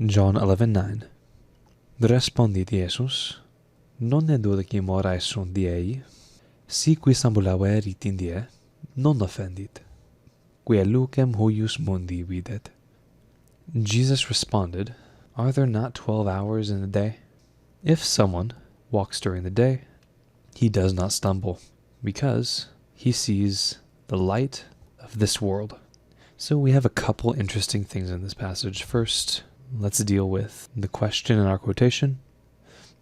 John 11:9. Respondit Iesus, non ne dodecim horae sunt diei, si quis ambulaverit in die, non offendit, quia lucem huius mundi videt. Jesus responded, Are there not 12 hours in the day? If someone walks during the day, he does not stumble, because he sees the light of this world. So we have a couple interesting things in this passage. First, let's deal with the question in our quotation.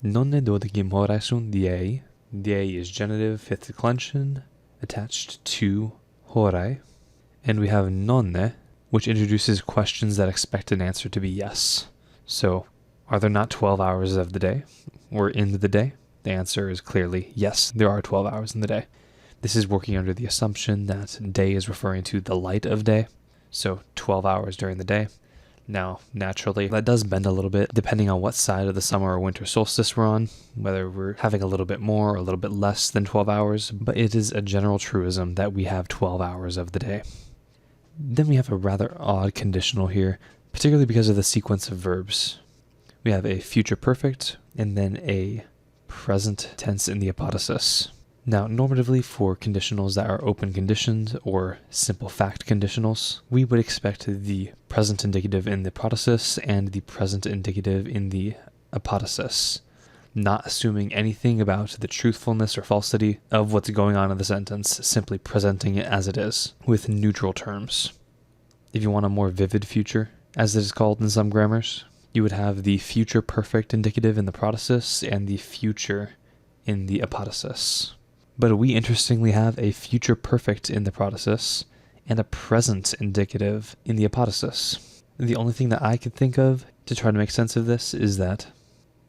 Non ne dodecim horae sunt diei. Diei is genitive, fifth declension, attached to horae. And we have nonne, which introduces questions that expect an answer to be yes. So, are there not 12 hours of the day, or in the day? The answer is clearly yes, there are 12 hours in the day. This is working under the assumption that day is referring to the light of day, so 12 hours during the day. Now, naturally, that does bend a little bit depending on what side of the summer or winter solstice we're on, whether we're having a little bit more or a little bit less than 12 hours, but it is a general truism that we have 12 hours of the day. Then we have a rather odd conditional here, particularly because of the sequence of verbs. We have a future perfect and then a present tense in the apodosis. Now, normatively for conditionals that are open conditioned or simple fact conditionals, we would expect the present indicative in the protasis and the present indicative in the apodosis, not assuming anything about the truthfulness or falsity of what's going on in the sentence, simply presenting it as it is, with neutral terms. If you want a more vivid future, as it is called in some grammars, you would have the future perfect indicative in the protasis and the future in the apodosis. But we interestingly have a future perfect in the protasis and a present indicative in the apodosis. The only thing that I could think of to try to make sense of this is that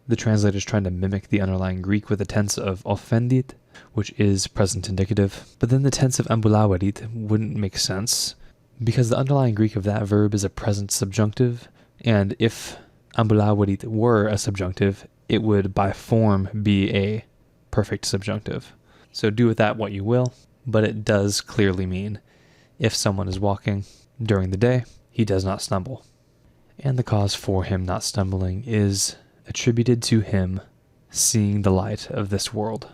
the translator is trying to mimic the underlying Greek with the tense of offendit, which is present indicative. But then the tense of ambulaverit wouldn't make sense, because the underlying Greek of that verb is a present subjunctive, and if ambulaverit were a subjunctive, it would by form be a perfect subjunctive. So do with that what you will, but it does clearly mean if someone is walking during the day, he does not stumble. And the cause for him not stumbling is attributed to him seeing the light of this world.